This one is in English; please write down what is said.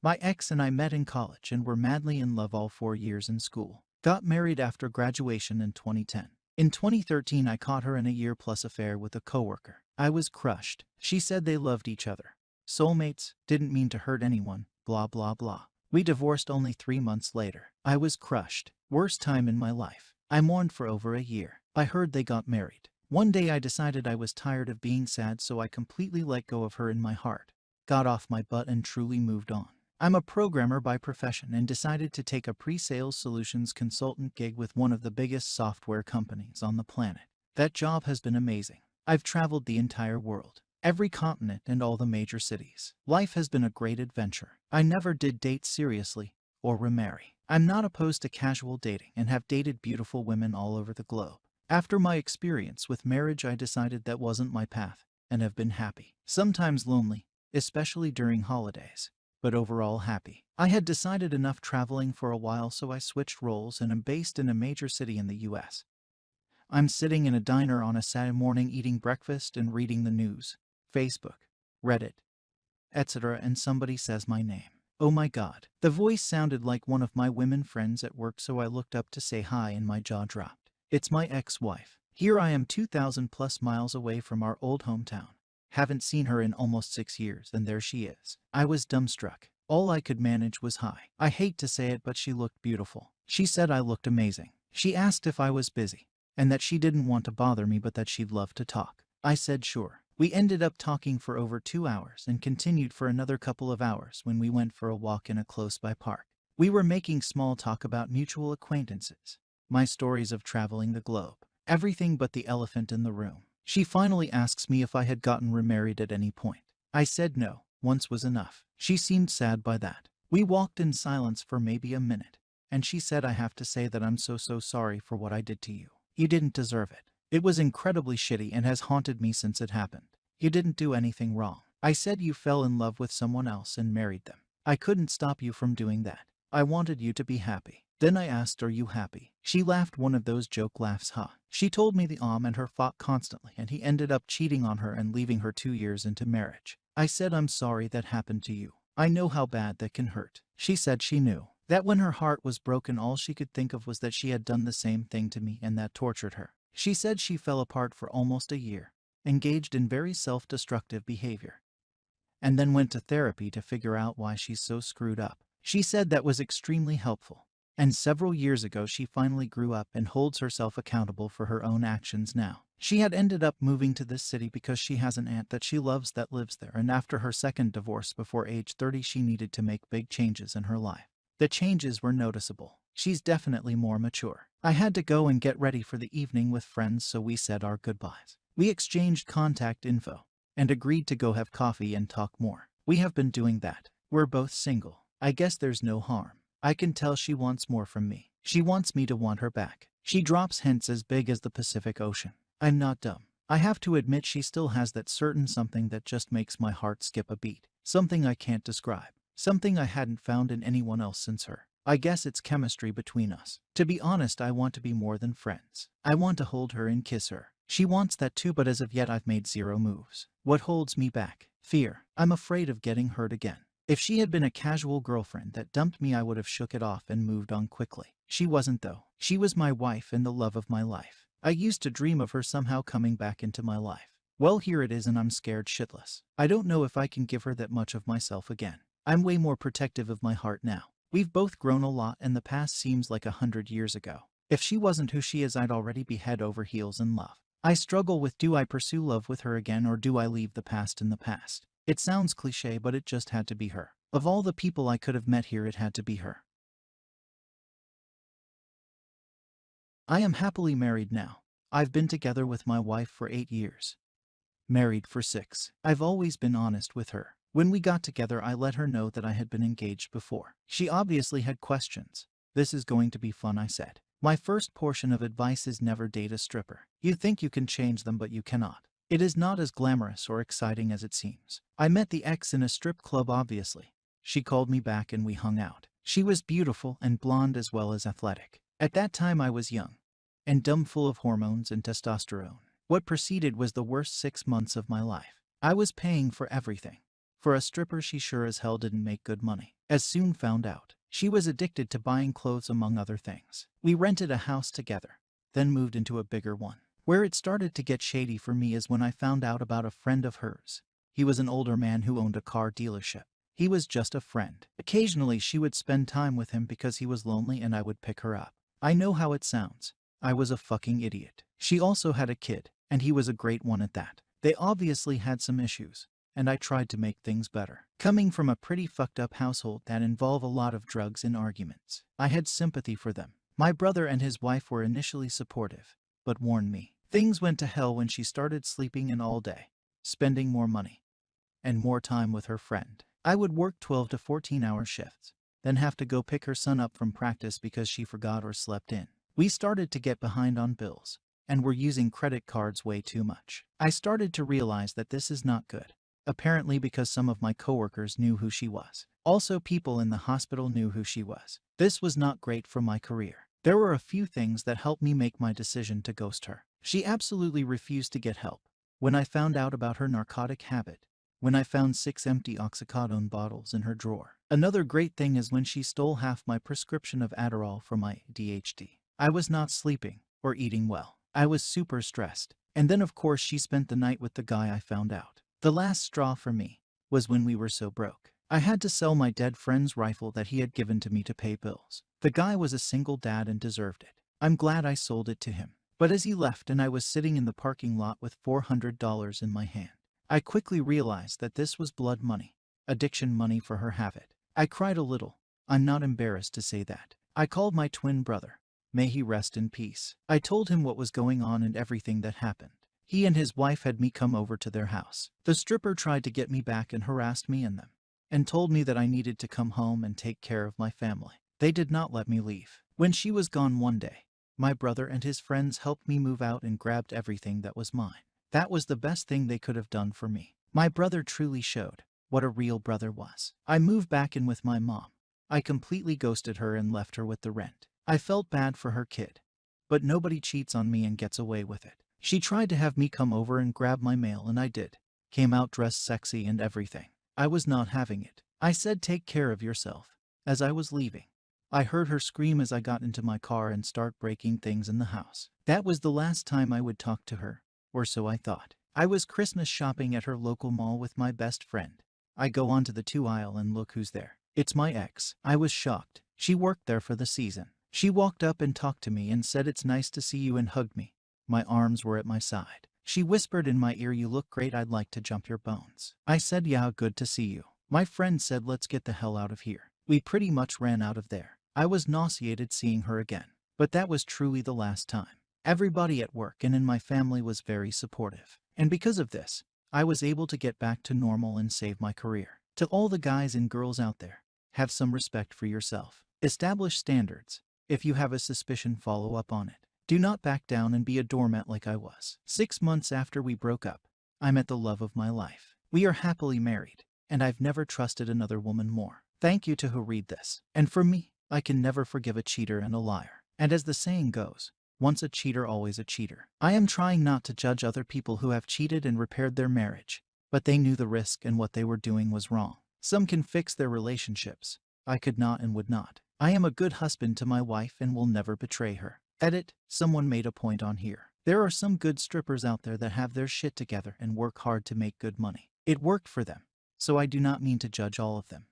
My ex and I met in college and were madly in love all 4 years in school. Got married after graduation in 2010. In 2013, I caught her in a year-plus affair with a coworker. I was crushed. She said they loved each other. Soulmates, didn't mean to hurt anyone, blah blah blah. We divorced only 3 months later. I was crushed. Worst time in my life. I mourned for over a year. I heard they got married. One day I decided I was tired of being sad, so I completely let go of her in my heart. Got off my butt and truly moved on. I'm a programmer by profession and decided to take a pre-sales solutions consultant gig with one of the biggest software companies on the planet. That job has been amazing. I've traveled the entire world, every continent and all the major cities. Life has been a great adventure. I never did date seriously or remarry. I'm not opposed to casual dating and have dated beautiful women all over the globe. After my experience with marriage, I decided that wasn't my path and have been happy. Sometimes lonely, especially during holidays, but overall happy. I had decided enough traveling for a while, so I switched roles and am based in a major city in the US. I'm sitting in a diner on a Saturday morning eating breakfast and reading the news, Facebook, Reddit, etc., and somebody says my name. Oh my God. The voice sounded like one of my women friends at work, so I looked up to say hi and my jaw dropped. It's my ex-wife. Here I am 2,000 plus miles away from our old hometown. Haven't seen her in almost 6 years, and there she is. I was dumbstruck. All I could manage was hi. I hate to say it, but she looked beautiful. She said I looked amazing. She asked if I was busy, and that she didn't want to bother me, but that she'd love to talk. I said sure. We ended up talking for over 2 hours and continued for another couple of hours when we went for a walk in a close-by park. We were making small talk about mutual acquaintances, my stories of traveling the globe, everything but the elephant in the room. She finally asks me if I had gotten remarried at any point. I said no, once was enough. She seemed sad by that. We walked in silence for maybe a minute, and she said, I have to say that I'm so sorry for what I did to you. You didn't deserve it. It was incredibly shitty and has haunted me since it happened. You didn't do anything wrong. I said you fell in love with someone else and married them. I couldn't stop you from doing that. I wanted you to be happy. Then I asked, are you happy? She laughed one of those joke laughs, huh? She told me the and her fought constantly, and he ended up cheating on her and leaving her 2 years into marriage. I said, I'm sorry that happened to you. I know how bad that can hurt. She said she knew that when her heart was broken, all she could think of was that she had done the same thing to me, and that tortured her. She said she fell apart for almost a year, engaged in very self-destructive behavior, and then went to therapy to figure out why she's so screwed up. She said that was extremely helpful. And several years ago, she finally grew up and holds herself accountable for her own actions now. She had ended up moving to this city because she has an aunt that she loves that lives there, and after her second divorce before age 30, she needed to make big changes in her life. The changes were noticeable. She's definitely more mature. I had to go and get ready for the evening with friends, so we said our goodbyes. We exchanged contact info and agreed to go have coffee and talk more. We have been doing that. We're both single. I guess there's no harm. I can tell she wants more from me. She wants me to want her back. She drops hints as big as the Pacific Ocean. I'm not dumb. I have to admit, she still has that certain something that just makes my heart skip a beat. Something I can't describe. Something I hadn't found in anyone else since her. I guess it's chemistry between us. To be honest, I want to be more than friends. I want to hold her and kiss her. She wants that too, but as of yet I've made 0 moves. What holds me back? Fear. I'm afraid of getting hurt again. If she had been a casual girlfriend that dumped me, I would have shook it off and moved on quickly. She wasn't, though. She was my wife and the love of my life. I used to dream of her somehow coming back into my life. Well, here it is, and I'm scared shitless. I don't know if I can give her that much of myself again. I'm way more protective of my heart now. We've both grown a lot, and the past seems like 100 years ago. If she wasn't who she is, I'd already be head over heels in love. I struggle with, do I pursue love with her again, or do I leave the past in the past? It sounds cliche, but it just had to be her. Of all the people I could have met here, it had to be her. I am happily married now. I've been together with my wife for 8 years. Married for 6. I've always been honest with her. When we got together, I let her know that I had been engaged before. She obviously had questions. This is going to be fun, I said. My first portion of advice is never date a stripper. You think you can change them, but you cannot. It is not as glamorous or exciting as it seems. I met the ex in a strip club, obviously. She called me back and we hung out. She was beautiful and blonde as well as athletic. At that time I was young and dumb, full of hormones and testosterone. What preceded was the worst 6 months of my life. I was paying for everything. For a stripper, she sure as hell didn't make good money. As soon found out, she was addicted to buying clothes among other things. We rented a house together, then moved into a bigger one. Where it started to get shady for me is when I found out about a friend of hers. He was an older man who owned a car dealership. He was just a friend. Occasionally she would spend time with him because he was lonely and I would pick her up. I know how it sounds. I was a fucking idiot. She also had a kid, and he was a great one at that. They obviously had some issues, and I tried to make things better. Coming from a pretty fucked up household that involved a lot of drugs and arguments, I had sympathy for them. My brother and his wife were initially supportive, but warned me. Things went to hell when she started sleeping in all day, spending more money, and more time with her friend. I would work 12 to 14-hour shifts, then have to go pick her son up from practice because she forgot or slept in. We started to get behind on bills, and were using credit cards way too much. I started to realize that this is not good. Apparently because some of my coworkers knew who she was. Also, people in the hospital knew who she was. This was not great for my career. There were a few things that helped me make my decision to ghost her. She absolutely refused to get help. When I found out about her narcotic habit, when I found 6 empty oxycodone bottles in her drawer. Another great thing is when she stole half my prescription of Adderall for my ADHD. I was not sleeping or eating well. I was super stressed. And then of course she spent the night with the guy I found out. The last straw for me was when we were so broke. I had to sell my dead friend's rifle that he had given to me to pay bills. The guy was a single dad and deserved it. I'm glad I sold it to him. But as he left and I was sitting in the parking lot with $400 in my hand, I quickly realized that this was blood money, addiction money for her habit. I cried a little. I'm not embarrassed to say that. I called my twin brother. May he rest in peace. I told him what was going on and everything that happened. He and his wife had me come over to their house. The stripper tried to get me back and harassed me and them, and told me that I needed to come home and take care of my family. They did not let me leave. When she was gone one day, my brother and his friends helped me move out and grabbed everything that was mine. That was the best thing they could have done for me. My brother truly showed what a real brother was. I moved back in with my mom. I completely ghosted her and left her with the rent. I felt bad for her kid, but nobody cheats on me and gets away with it. She tried to have me come over and grab my mail and I did. Came out dressed sexy and everything. I was not having it. I said take care of yourself. As I was leaving, I heard her scream as I got into my car and start breaking things in the house. That was the last time I would talk to her, or so I thought. I was Christmas shopping at her local mall with my best friend. I go onto the 2 aisle and look who's there. It's my ex. I was shocked. She worked there for the season. She walked up and talked to me and said it's nice to see you and hugged me. My arms were at my side. She whispered in my ear, you look great, I'd like to jump your bones. I said yeah, good to see you. My friend said let's get the hell out of here. We pretty much ran out of there. I was nauseated seeing her again. But that was truly the last time. Everybody at work and in my family was very supportive. And because of this, I was able to get back to normal and save my career. To all the guys and girls out there, have some respect for yourself. Establish standards. If you have a suspicion, follow up on it. Do not back down and be a doormat like I was. 6 months after we broke up, I met the love of my life. We are happily married, and I've never trusted another woman more. Thank you to who read this. And for me, I can never forgive a cheater and a liar. And as the saying goes, once a cheater, always a cheater. I am trying not to judge other people who have cheated and repaired their marriage, but they knew the risk and what they were doing was wrong. Some can fix their relationships. I could not and would not. I am a good husband to my wife and will never betray her. Edit, someone made a point on here. There are some good strippers out there that have their shit together and work hard to make good money. It worked for them, so I do not mean to judge all of them.